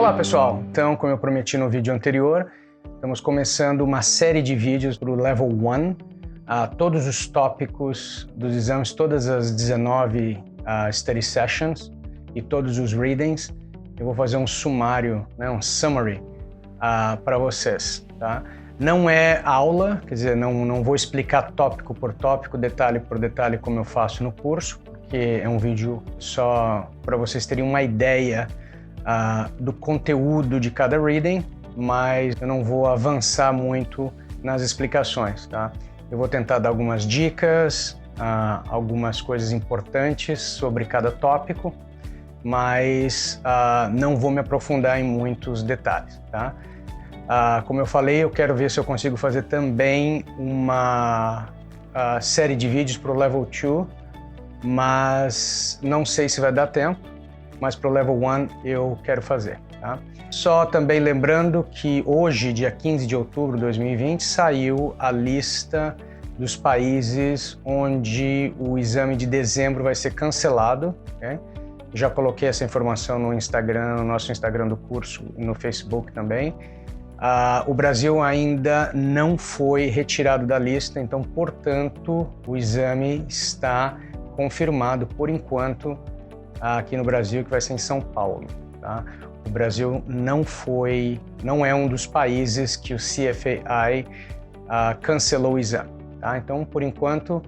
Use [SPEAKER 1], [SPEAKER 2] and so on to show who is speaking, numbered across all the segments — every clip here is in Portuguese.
[SPEAKER 1] Olá pessoal, então como eu prometi no vídeo anterior, estamos começando uma série de vídeos para o Level 1, todos os tópicos dos exames, todas as 19 study sessions e todos os readings. Eu vou fazer um sumário, um summary para vocês, tá? Não é aula, quer dizer, não vou explicar tópico por tópico, detalhe por detalhe como eu faço no curso, porque é um vídeo só para vocês terem uma ideia do conteúdo de cada reading, mas eu não vou avançar muito nas explicações, tá? Eu vou tentar dar algumas dicas, algumas coisas importantes sobre cada tópico, mas não vou me aprofundar em muitos detalhes, tá? Como eu falei, eu quero ver se eu consigo fazer também uma série de vídeos para o Level 2, mas não sei se vai dar tempo, mas para o Level 1 eu quero fazer, tá? Só também lembrando que hoje, dia 15 de outubro de 2020, saiu a lista dos países onde o exame de dezembro vai ser cancelado, okay? Já coloquei essa informação no Instagram, no nosso Instagram do curso e no Facebook também. O Brasil ainda não foi retirado da lista, então, portanto, o exame está confirmado, por enquanto, aqui no Brasil, que vai ser em São Paulo, tá? O Brasil não é um dos países que o CFAI cancelou o exame, tá? Então, por enquanto,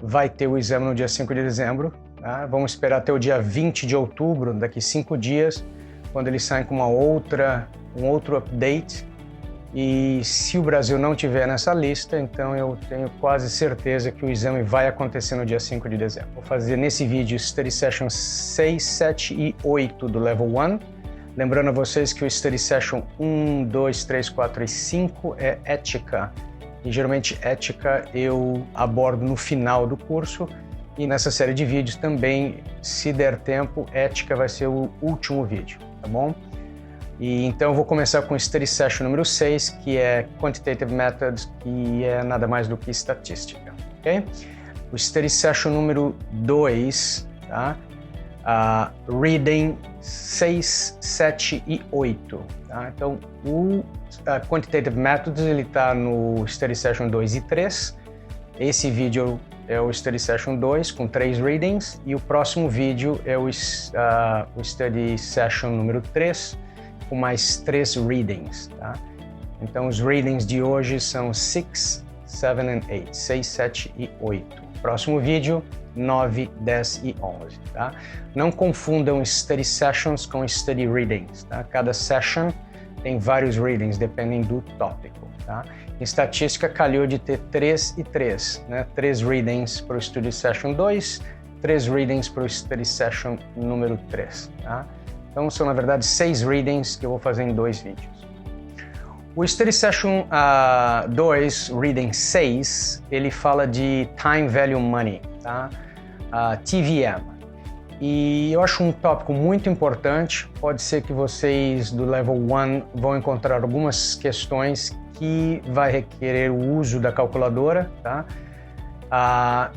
[SPEAKER 1] vai ter o exame no dia 5 de dezembro, tá? Vamos esperar até o dia 20 de outubro, daqui 5 dias, quando eles saem com um outro update. E se o Brasil não tiver nessa lista, então eu tenho quase certeza que o exame vai acontecer no dia 5 de dezembro. Vou fazer nesse vídeo Study Session 6, 7 e 8 do Level 1. Lembrando a vocês que o Study Session 1, 2, 3, 4 e 5 é ética. E geralmente ética eu abordo no final do curso. E nessa série de vídeos também, se der tempo, ética vai ser o último vídeo, tá bom? E então eu vou começar com o Study Session número 6, que é Quantitative Methods, que é nada mais do que estatística, ok? O Study Session número 2, tá? Reading 6, 7 e 8, tá? Então o Quantitative Methods ele está no Study Session 2 e 3. Esse vídeo é o Study Session 2 com 3 readings e o próximo vídeo é o Study Session número 3 com mais 3 readings, tá? Então os readings de hoje são 6, 7 and 8, 6, 7 e 8. Próximo vídeo, 9, 10 e 11, tá? Não confundam Study Sessions com Study Readings, tá? Cada session tem vários readings, dependendo do tópico, tá? Em estatística, calhou de ter 3 e 3, né? 3 readings para o Study Session 2, 3 readings para o Study Session número 3, tá? Então, são, na verdade, 6 readings que eu vou fazer em 2 vídeos. O Study Session 2, Reading 6, ele fala de Time Value Money, tá? TVM. E eu acho um tópico muito importante. Pode ser que vocês do Level 1 vão encontrar algumas questões que vai requerer o uso da calculadora, tá?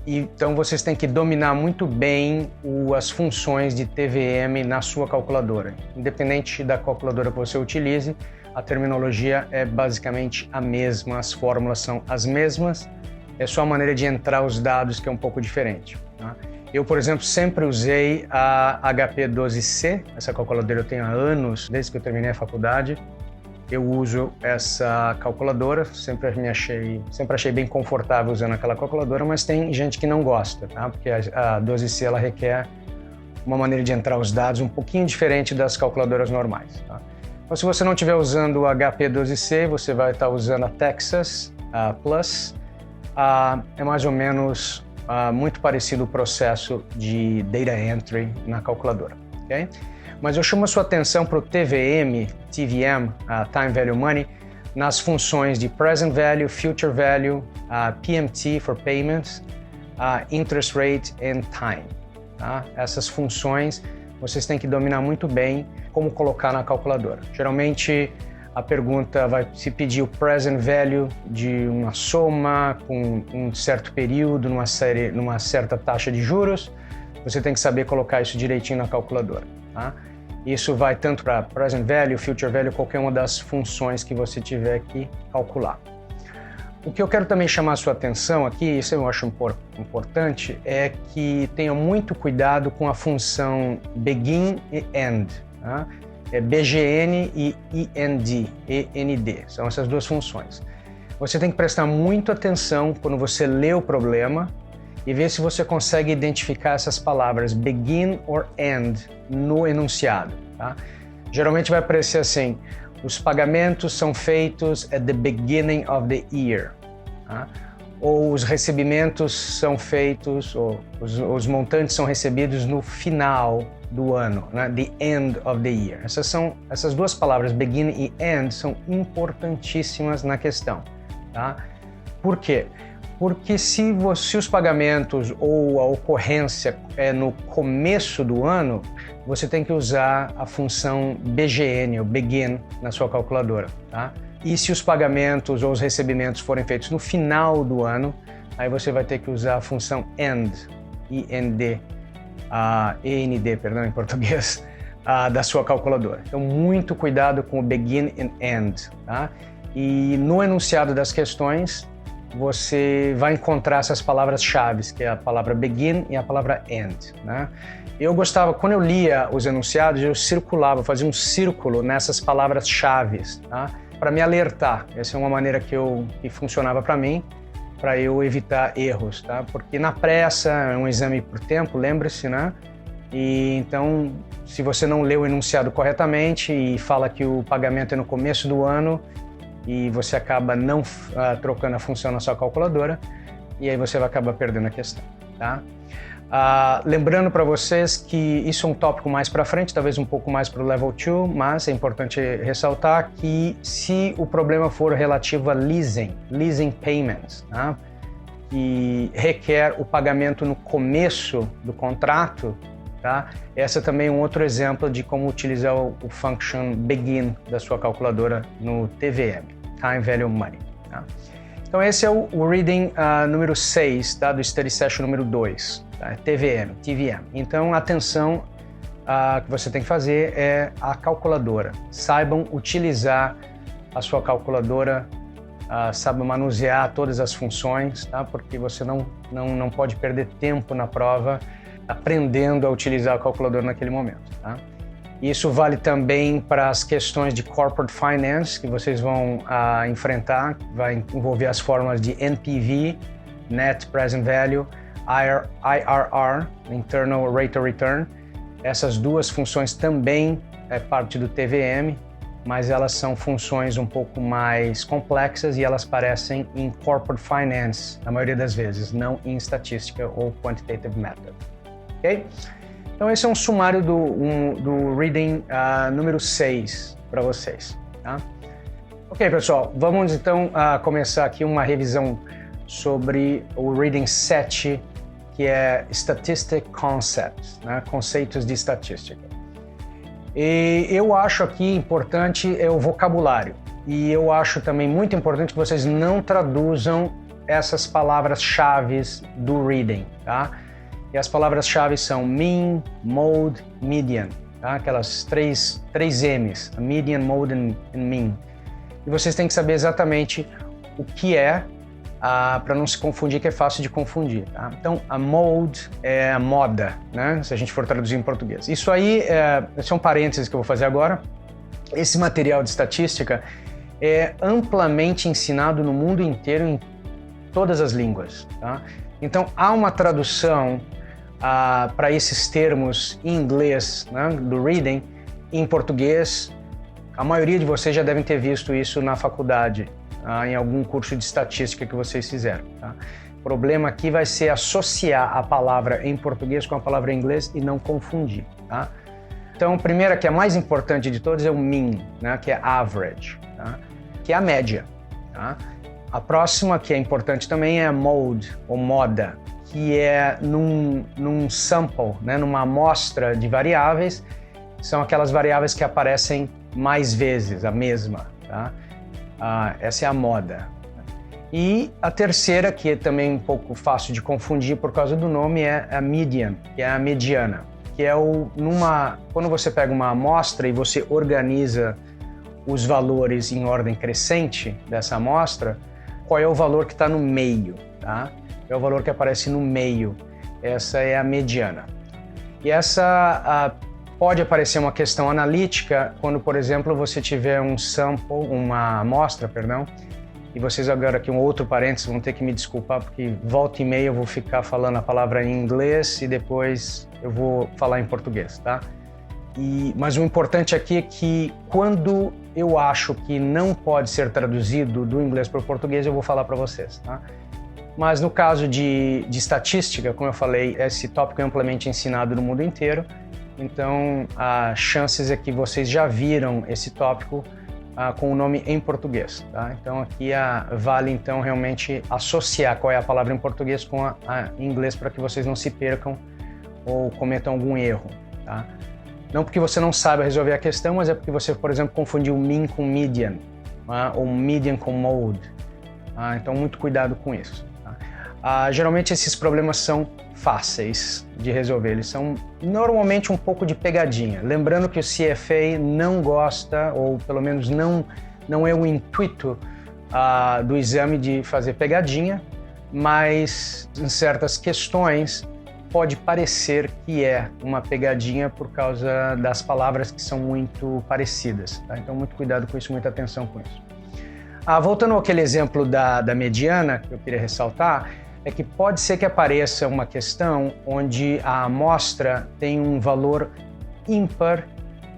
[SPEAKER 1] Então vocês têm que dominar muito bem as funções de TVM na sua calculadora. Independente da calculadora que você utilize, a terminologia é basicamente a mesma, as fórmulas são as mesmas, é só a maneira de entrar os dados que é um pouco diferente, tá? Eu, por exemplo, sempre usei a HP12C, essa calculadora eu tenho há anos, desde que eu terminei a faculdade. Eu uso essa calculadora, sempre achei bem confortável usando aquela calculadora, mas tem gente que não gosta, tá? Porque a 12C ela requer uma maneira de entrar os dados um pouquinho diferente das calculadoras normais, tá? Então, se você não estiver usando o HP12C, você vai estar usando a Texas Plus. É mais ou menos muito parecido o processo de data entry na calculadora, ok? Mas eu chamo a sua atenção para o TVM, Time Value Money, nas funções de Present Value, Future Value, PMT for Payments, Interest Rate and Time, tá? Essas funções vocês têm que dominar muito bem como colocar na calculadora. Geralmente a pergunta vai se pedir o Present Value de uma soma com um certo período, numa certa taxa de juros. Você tem que saber colocar isso direitinho na calculadora, tá? Isso vai tanto para present value, future value, qualquer uma das funções que você tiver que calcular. O que eu quero também chamar a sua atenção aqui, isso eu acho importante, é que tenha muito cuidado com a função begin e end. Tá? É BGN e END, são essas duas funções. Você tem que prestar muita atenção quando você lê o problema e ver se você consegue identificar essas palavras begin or end no enunciado. Tá? Geralmente vai aparecer assim, os pagamentos são feitos at the beginning of the year. Tá? Ou os recebimentos são feitos, ou os montantes são recebidos no final do ano, né? The end of the year. Essas duas palavras, begin e end, são importantíssimas na questão. Tá? Por quê? Porque se os pagamentos ou a ocorrência é no começo do ano, você tem que usar a função BGN, ou begin, na sua calculadora. Tá? E se os pagamentos ou os recebimentos forem feitos no final do ano, aí você vai ter que usar a função end, END, em português, da sua calculadora. Então, muito cuidado com o begin and end. Tá? E no enunciado das questões, você vai encontrar essas palavras-chave, que é a palavra begin e a palavra end. Né? Eu gostava, quando eu lia os enunciados, eu fazia um círculo nessas palavras-chave, tá? Para me alertar. Essa é uma maneira que funcionava para mim, para eu evitar erros, tá? Porque na pressa, é um exame por tempo, lembre-se, né? E então, se você não lê o enunciado corretamente e fala que o pagamento é no começo do ano e você acaba não trocando a função na sua calculadora, e aí você vai acabar perdendo a questão, tá? Lembrando para vocês que isso é um tópico mais para frente, talvez um pouco mais para o Level 2, mas é importante ressaltar que se o problema for relativo a leasing payments, tá? Que requer o pagamento no começo do contrato, tá? Essa também é um outro exemplo de como utilizar o function begin da sua calculadora no TVM, Time Value Money. Tá? Então esse é o reading número 6, tá? Do Study Session número 2. Tá? TVM. Então, atenção, que você tem que fazer é a calculadora. Saibam utilizar a sua calculadora, saibam manusear todas as funções, tá? Porque você não pode perder tempo na prova aprendendo a utilizar a calculadora naquele momento. Tá? Isso vale também para as questões de Corporate Finance que vocês vão enfrentar, que vai envolver as fórmulas de NPV, Net Present Value, IRR, Internal Rate of Return. Essas duas funções também é parte do TVM, mas elas são funções um pouco mais complexas e elas aparecem em Corporate Finance, na maioria das vezes, não em estatística ou Quantitative Method. Ok? Então esse é um sumário do reading número 6 para vocês. Tá? Ok, pessoal, vamos então começar aqui uma revisão sobre o reading 7, que é Statistic Concepts, né? Conceitos de estatística. E eu acho aqui importante é o vocabulário. E eu acho também muito importante que vocês não traduzam essas palavras-chave do reading, tá? E as palavras-chave são mean, mode, median, tá? Aquelas três M's, median, mode and mean. E vocês têm que saber exatamente o que é, para não se confundir, que é fácil de confundir. Tá? Então, a mode é a moda, né? Se a gente for traduzir em português. Isso aí, esse é um parênteses que eu vou fazer agora. Esse material de estatística é amplamente ensinado no mundo inteiro, em todas as línguas. Tá? Então, há uma tradução para esses termos em inglês, né, do reading, em português. A maioria de vocês já devem ter visto isso na faculdade, em algum curso de estatística que vocês fizeram. Tá? O problema aqui vai ser associar a palavra em português com a palavra em inglês e não confundir. Tá? Então, a primeira, que é a mais importante de todas, é o mean, né? Que é average, tá? Que é a média. Tá? A próxima, que é importante também, é a mode, ou moda, que é num sample, né? Numa amostra de variáveis, são aquelas variáveis que aparecem mais vezes, a mesma. Tá? Essa é a moda. E a terceira, que é também um pouco fácil de confundir por causa do nome, é a median, que é a mediana. que é quando você pega uma amostra e você organiza os valores em ordem crescente dessa amostra, qual é o valor que está no meio, tá? É o valor que aparece no meio. Essa é a mediana. E essa pode aparecer uma questão analítica quando, por exemplo, você tiver uma amostra, e vocês agora aqui um outro parênteses vão ter que me desculpar porque volta e meia eu vou ficar falando a palavra em inglês e depois eu vou falar em português, tá? Mas o importante aqui é que quando eu acho que não pode ser traduzido do inglês para o português, eu vou falar para vocês, tá? Mas no caso de estatística, como eu falei, esse tópico é amplamente ensinado no mundo inteiro, então as chances é que vocês já viram esse tópico com o nome em português, tá? Então aqui vale então realmente associar qual é a palavra em português com a em inglês para que vocês não se percam ou cometam algum erro, tá? Não porque você não saiba resolver a questão, mas é porque você, por exemplo, confundiu mean com median, ou median com mode. Então muito cuidado com isso. Geralmente esses problemas são fáceis de resolver, eles são normalmente um pouco de pegadinha. Lembrando que o CFA não gosta, ou pelo menos não é o intuito do exame de fazer pegadinha, mas em certas questões pode parecer que é uma pegadinha por causa das palavras que são muito parecidas, tá? Então muito cuidado com isso, muita atenção com isso. Voltando àquele exemplo da mediana que eu queria ressaltar, é que pode ser que apareça uma questão onde a amostra tem um valor ímpar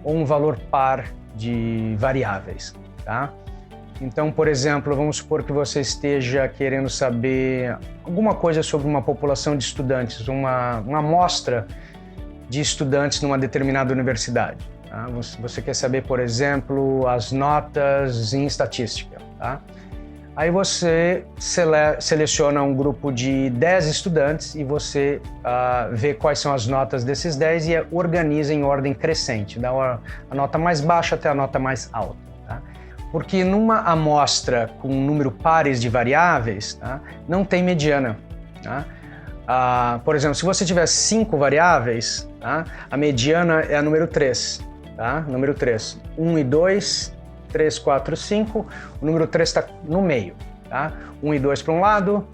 [SPEAKER 1] ou um valor par de variáveis, tá? Então, por exemplo, vamos supor que você esteja querendo saber alguma coisa sobre uma população de estudantes, uma amostra de estudantes numa determinada universidade, tá? Você quer saber, por exemplo, as notas em estatística, tá? Aí você seleciona um grupo de 10 estudantes e você vê quais são as notas desses 10 e organiza em ordem crescente, da a nota mais baixa até a nota mais alta, tá? Porque numa amostra com um número pares de variáveis, tá, não tem mediana, tá? Por exemplo, se você tiver 5 variáveis, tá, a mediana é a número 3, tá? Número 3, 1 e 2, 3, 4, 5, o número 3 está no meio, tá? 1 e 2 para um lado,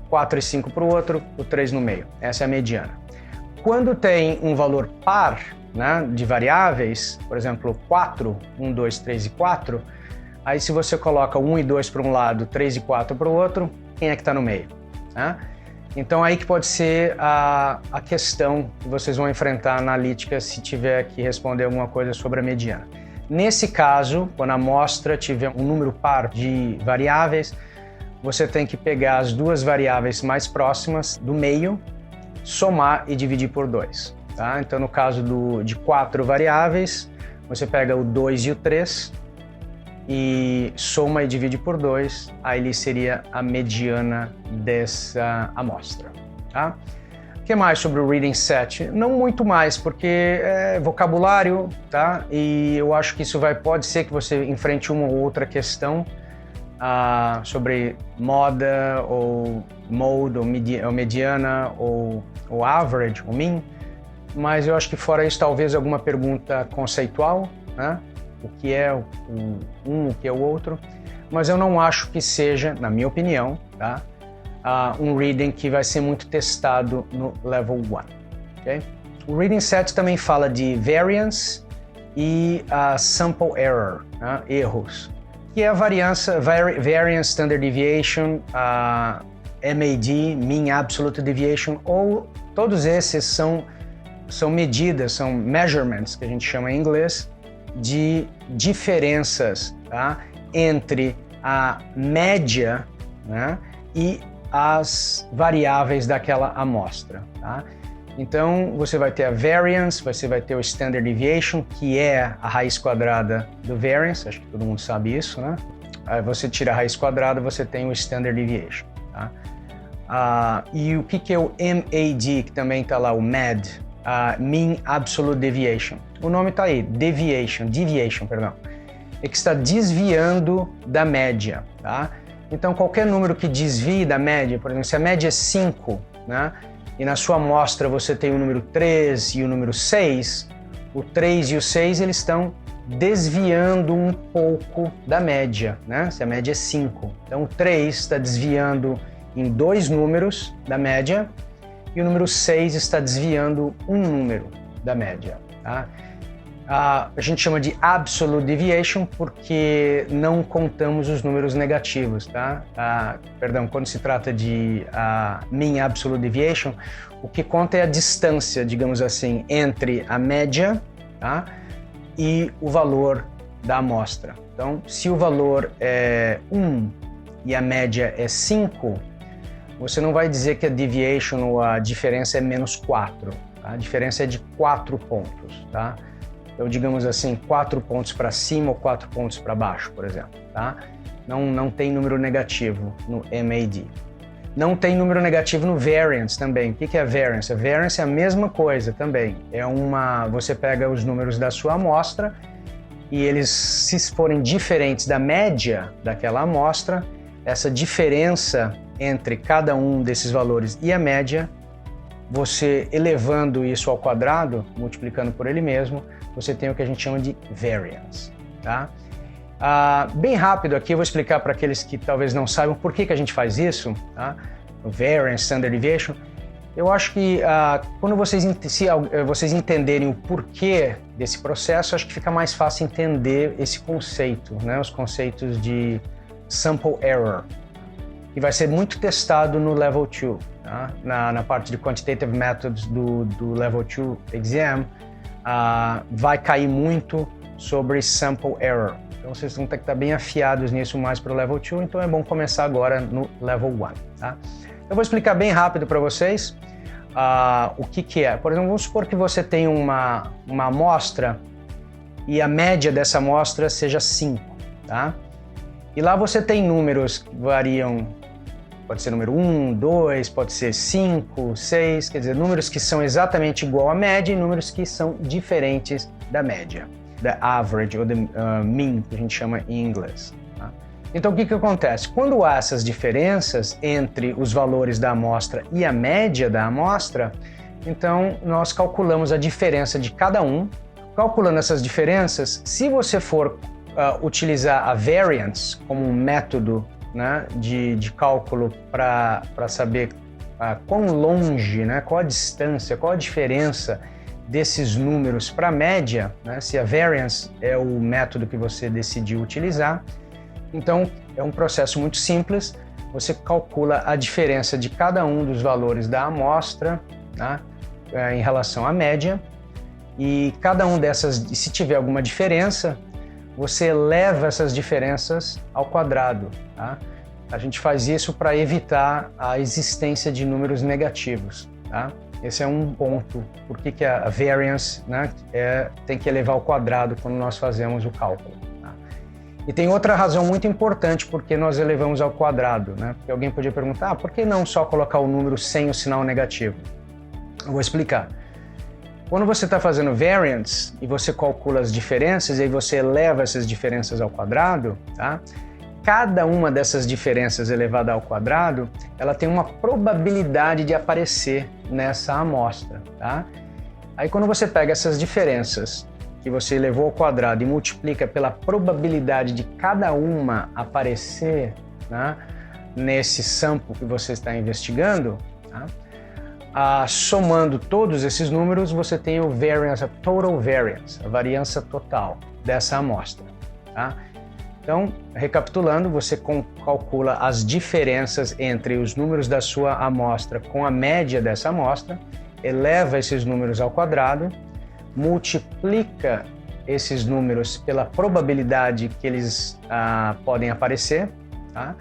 [SPEAKER 1] 4 e 5 para o outro, o 3 no meio. Essa é a mediana. Quando tem um valor par, né, de variáveis, por exemplo, 4, 1, 2, 3 e 4, aí se você coloca 1 e 2 para um lado, 3 e 4 para o outro, quem é que está no meio? Tá? Então aí que pode ser a questão que vocês vão enfrentar analítica se tiver que responder alguma coisa sobre a mediana. Nesse caso, quando a amostra tiver um número par de variáveis, você tem que pegar as duas variáveis mais próximas do meio, somar e dividir por 2. Tá? Então, no caso de 4 variáveis, você pega o 2 e o 3 e soma e divide por 2, aí ele seria a mediana dessa amostra. Tá? O que mais sobre o Reading Set? Não muito mais, porque é vocabulário, tá? E eu acho que isso pode ser que você enfrente uma ou outra questão sobre moda, ou mode, ou mediana, ou average, ou mean. Mas eu acho que fora isso, talvez alguma pergunta conceitual, né? O que é o que é o outro. Mas eu não acho que seja, na minha opinião, tá? Um reading que vai ser muito testado no Level 1. Okay? O Reading Set também fala de variance e sample error, né? Erros, que é a variance Standard Deviation, MAD, Mean Absolute Deviation, ou todos esses são medidas, são measurements, que a gente chama em inglês, de diferenças, tá? Entre a média, né, e as variáveis daquela amostra, tá? Então, você vai ter a variance, você vai ter o standard deviation, que é a raiz quadrada do variance, acho que todo mundo sabe isso, né? Aí você tira a raiz quadrada, você tem o standard deviation, tá? E o que é o MAD, que também está lá, o MAD, Mean Absolute Deviation. O nome está aí, deviation, perdão. É que está desviando da média, tá? Então, qualquer número que desvie da média, por exemplo, se a média é 5, né? e na sua amostra você tem o número 3 e o número 6, o 3 e o 6 eles estão desviando um pouco da média, né? Se a média é 5. Então o 3 está desviando em 2 números da média e o número 6 está desviando um número da média. Tá? A gente chama de absolute deviation porque não contamos os números negativos. Tá? Perdão, quando se trata de mean absolute deviation, o que conta é a distância, digamos assim, entre a média, tá? E o valor da amostra. Então, se o valor é 1 e a média é 5, você não vai dizer que a deviation ou a diferença é menos 4. Tá? A diferença é de 4 pontos. Tá? Então, digamos assim, 4 pontos para cima ou 4 pontos para baixo, por exemplo. Tá? Não tem número negativo no MAD. Não tem número negativo no variance também. O que é a variance? A variance é a mesma coisa também. Você pega os números da sua amostra e eles, se forem diferentes da média daquela amostra, essa diferença entre cada um desses valores e a média, você elevando isso ao quadrado, multiplicando por ele mesmo, você tem o que a gente chama de variance. Tá? Bem rápido aqui, eu vou explicar para aqueles que talvez não saibam por que a gente faz isso, tá? O variance, standard deviation. Eu acho que quando vocês entenderem o porquê desse processo, acho que fica mais fácil entender esse conceito, né? Os conceitos de sample error, que vai ser muito testado no Level 2, tá? Na parte de Quantitative Methods do Level 2 Exam, vai cair muito sobre sample error. Então vocês vão ter que estar bem afiados nisso mais para o Level 2, então é bom começar agora no Level 1. Tá? Eu vou explicar bem rápido para vocês o que é. Por exemplo, vamos supor que você tem uma amostra e a média dessa amostra seja 5. Tá? E lá você tem números que variam, pode ser número 1, 2, pode ser 5, 6, quer dizer, números que são exatamente igual à média e números que são diferentes da média. Da average ou mean, que a gente chama em inglês. Tá? Então, o que acontece? Quando há essas diferenças entre os valores da amostra e a média da amostra, então nós calculamos a diferença de cada um. Calculando essas diferenças, se você for utilizar a variance como um método, né, de cálculo para saber quão longe, né, qual a distância, qual a diferença desses números para a média, né? Se a variance é o método que você decidiu utilizar, então é um processo muito simples, você calcula a diferença de cada um dos valores da amostra, tá? Em relação à média, e cada um dessas, se tiver alguma diferença, você eleva essas diferenças ao quadrado. Tá? A gente faz isso para evitar a existência de números negativos. Tá? Esse é um ponto, porque que a variance, né, tem que elevar ao quadrado quando nós fazemos o cálculo. Tá? E tem outra razão muito importante porque nós elevamos ao quadrado. Né? Porque alguém podia perguntar, por que não só colocar o número sem o sinal negativo? Eu vou explicar. Quando você está fazendo variance e você calcula as diferenças e aí você eleva essas diferenças ao quadrado, tá? Cada uma dessas diferenças elevada ao quadrado, ela tem uma probabilidade de aparecer nessa amostra, tá? Aí quando você pega essas diferenças que você elevou ao quadrado e multiplica pela probabilidade de cada uma aparecer, né, nesse sample que você está investigando, tá? Somando todos esses números, você tem o variance, a total variance, a variância total dessa amostra. Tá? Então, recapitulando, você calcula as diferenças entre os números da sua amostra com a média dessa amostra, eleva esses números ao quadrado, multiplica esses números pela probabilidade que eles podem aparecer, tá?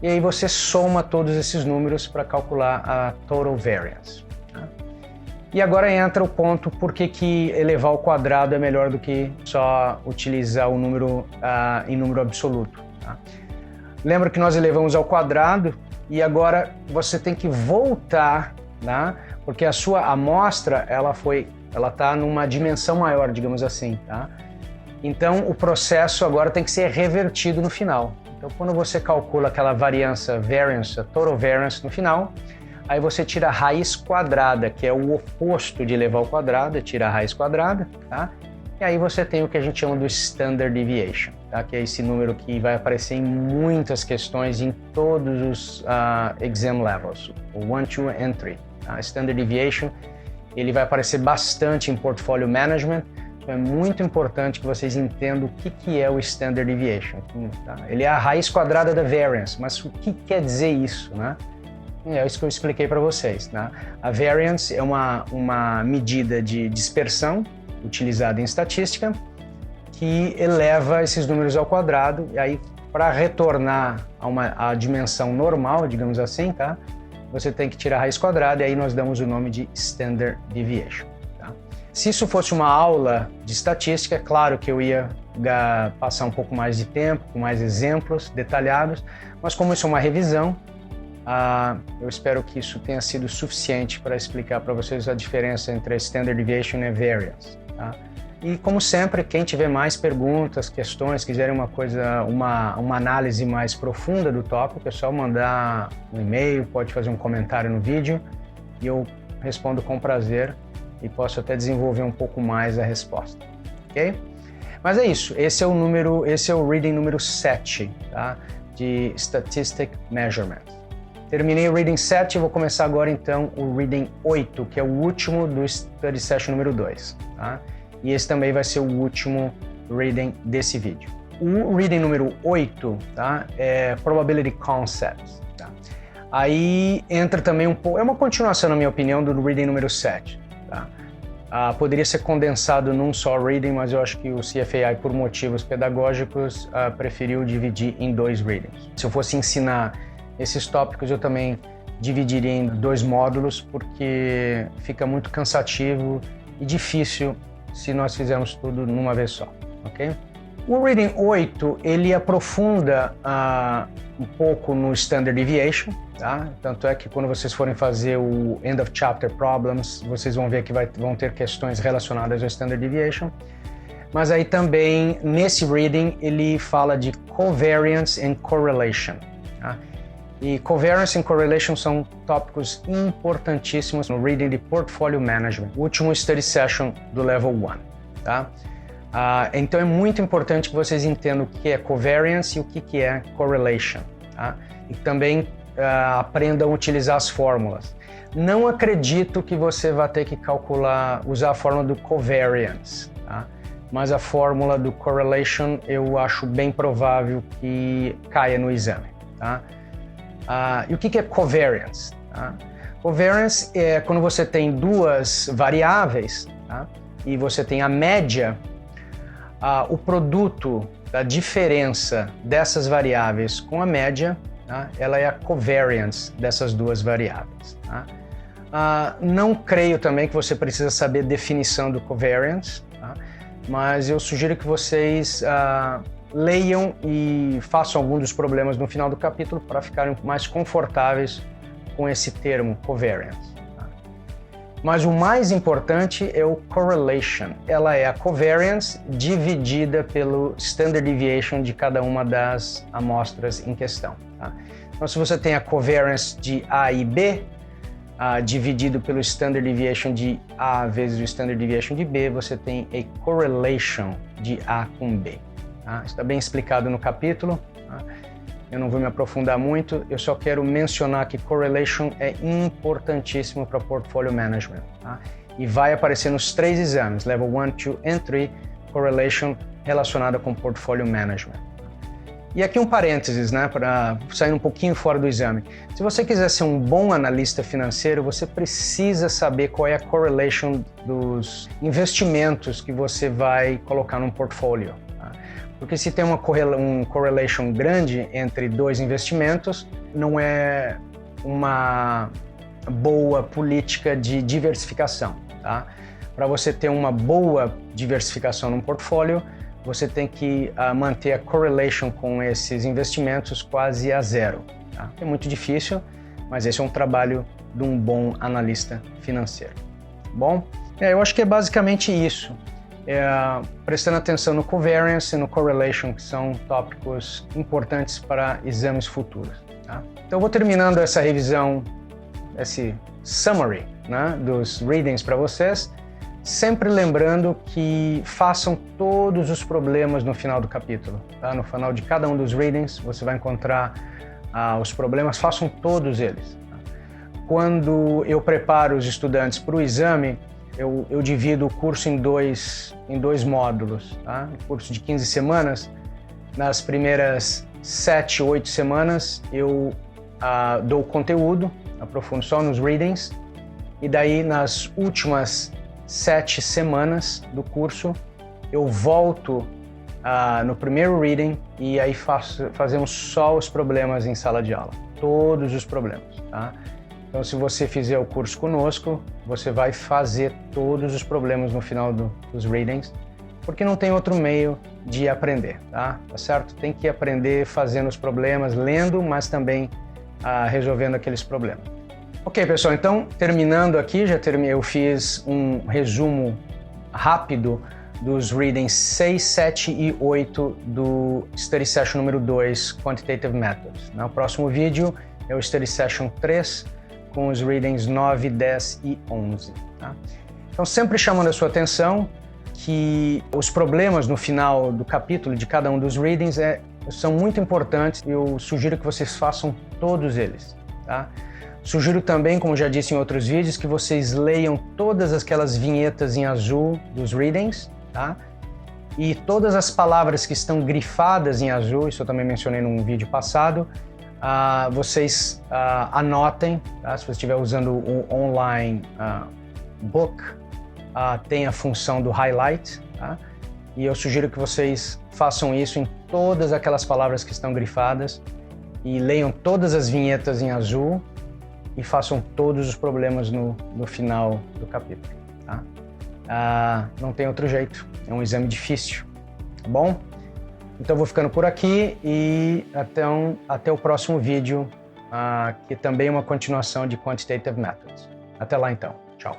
[SPEAKER 1] E aí você soma todos esses números para calcular a total variance. Tá? E agora entra o ponto por que elevar ao quadrado é melhor do que só utilizar o número em número absoluto. Tá? Lembra que nós elevamos ao quadrado e agora você tem que voltar, tá? Porque a sua amostra ela está numa dimensão maior, digamos assim. Tá? Então o processo agora tem que ser revertido no final. Então, quando você calcula aquela variance, a total variance no final, Aí você tira a raiz quadrada, que é o oposto de elevado ao quadrado, tira a raiz quadrada, tá? E aí você tem o que a gente chama do Standard Deviation, tá? Que é esse número que vai aparecer em muitas questões em todos os exam levels, o 1, 2 e 3. Tá? Standard Deviation, ele vai aparecer bastante em Portfolio Management, então é muito importante que vocês entendam o que é o Standard Deviation. Tá? Ele é a raiz quadrada da Variance, mas o que quer dizer isso, né? É isso que eu expliquei para vocês. Né? A Variance é uma medida de dispersão utilizada em estatística que eleva esses números ao quadrado e aí para retornar a dimensão normal, digamos assim, tá? Você tem que tirar a raiz quadrada e aí nós damos o nome de Standard Deviation. Tá? Se isso fosse uma aula de estatística, é claro que eu ia passar um pouco mais de tempo, com mais exemplos detalhados, mas como isso é uma revisão, eu espero que isso tenha sido suficiente para explicar para vocês a diferença entre a Standard Deviation e a Variance. Tá? E como sempre, quem tiver mais perguntas, questões, quiserem uma análise mais profunda do tópico, é só mandar um e-mail, pode fazer um comentário no vídeo e eu respondo com prazer e posso até desenvolver um pouco mais a resposta, ok? Mas é isso, esse é o reading número 7, tá? De Statistic Measurement. Terminei o Reading 7 e vou começar agora então o Reading 8, que é o último do Study Session número 2. Tá? E esse também vai ser o último Reading desse vídeo. O Reading número 8 tá? É Probability Concepts. Tá? Aí entra também um pouco, é uma continuação na minha opinião do Reading número 7. Tá? Poderia ser condensado num só Reading, mas eu acho que o CFAI, por motivos pedagógicos, preferiu dividir em 2 Readings. Se eu fosse ensinar esses tópicos eu também dividiria em 2 módulos, porque fica muito cansativo e difícil se nós fizermos tudo numa vez só, ok? O Reading 8, ele aprofunda um pouco no Standard Deviation, tá? Tanto é que quando vocês forem fazer o End of Chapter Problems, vocês vão ver que vão ter questões relacionadas ao Standard Deviation. Mas aí também, nesse Reading, ele fala de Covariance and Correlation, tá? E Covariance e Correlation são tópicos importantíssimos no Reading de Portfolio Management, o último Study Session do Level 1. Tá? Então é muito importante que vocês entendam o que é Covariance e o que é Correlation. Tá? E também aprendam a utilizar as fórmulas. Não acredito que você vai ter que usar a fórmula do Covariance, tá? Mas a fórmula do Correlation eu acho bem provável que caia no exame. Tá? E o que é Covariance? Tá? Covariance é quando você tem 2 variáveis, tá? E você tem a média, o produto da diferença dessas variáveis com a média, tá? Ela é a covariance dessas 2 variáveis. Tá? Não creio também que você precisa saber a definição do covariance, tá? Mas eu sugiro que vocês leiam e façam algum dos problemas no final do capítulo para ficarem mais confortáveis com esse termo, covariance. Tá? Mas o mais importante é o correlation. Ela é a covariance dividida pelo standard deviation de cada uma das amostras em questão. Tá? Então, se você tem a covariance de A e B, dividido pelo standard deviation de A vezes o standard deviation de B, você tem a correlation de A com B. Tá? Está bem explicado no capítulo, tá? Eu não vou me aprofundar muito, eu só quero mencionar que Correlation é importantíssimo para Portfolio Management. Tá? E vai aparecer nos 3 exames, Level 1, 2 e 3, Correlation relacionada com Portfolio Management. E aqui um parênteses, né, para sair um pouquinho fora do exame. Se você quiser ser um bom analista financeiro, você precisa saber qual é a correlation dos investimentos que você vai colocar num portfólio. Porque se tem um correlation grande entre 2 investimentos, não é uma boa política de diversificação. Tá? Para você ter uma boa diversificação num portfólio, você tem que manter a correlation com esses investimentos quase a 0. Tá? É muito difícil, mas esse é um trabalho de um bom analista financeiro. Bom, eu acho que é basicamente isso. Prestando atenção no covariance e no correlation, que são tópicos importantes para exames futuros. Tá? Então eu vou terminando essa revisão esse summary, né, dos readings para vocês, sempre lembrando que façam todos os problemas no final do capítulo. Tá? No final de cada um dos readings você vai encontrar os problemas, façam todos eles. Tá? Quando eu preparo os estudantes para o exame, eu divido o curso em dois módulos. Tá? O curso de 15 semanas, nas primeiras 7, 8 semanas eu dou conteúdo, aprofundo só nos readings, e daí nas últimas 7 semanas do curso eu volto no primeiro reading e aí fazemos só os problemas em sala de aula, todos os problemas. Tá? Então, se você fizer o curso conosco, você vai fazer todos os problemas no final dos readings, porque não tem outro meio de aprender, tá certo? Tem que aprender fazendo os problemas, lendo, mas também resolvendo aqueles problemas. Ok, pessoal, então, terminando aqui, eu fiz um resumo rápido dos readings 6, 7 e 8 do Study Session número 2, Quantitative Methods. No próximo vídeo é o Study Session 3, com os readings 9, 10 e 11. Tá? Então, sempre chamando a sua atenção que os problemas no final do capítulo de cada um dos readings são muito importantes. Eu sugiro que vocês façam todos eles. Tá? Sugiro também, como já disse em outros vídeos, que vocês leiam todas aquelas vinhetas em azul dos readings, tá? E todas as palavras que estão grifadas em azul, isso eu também mencionei num vídeo passado, vocês anotem, tá? Se você estiver usando o online book, tem a função do highlight, tá? E eu sugiro que vocês façam isso em todas aquelas palavras que estão grifadas e leiam todas as vinhetas em azul e façam todos os problemas no final do capítulo. Tá? Não tem outro jeito, é um exame difícil, tá bom? Então eu vou ficando por aqui e até o próximo vídeo, que também é uma continuação de Quantitative Methods. Até lá então, tchau!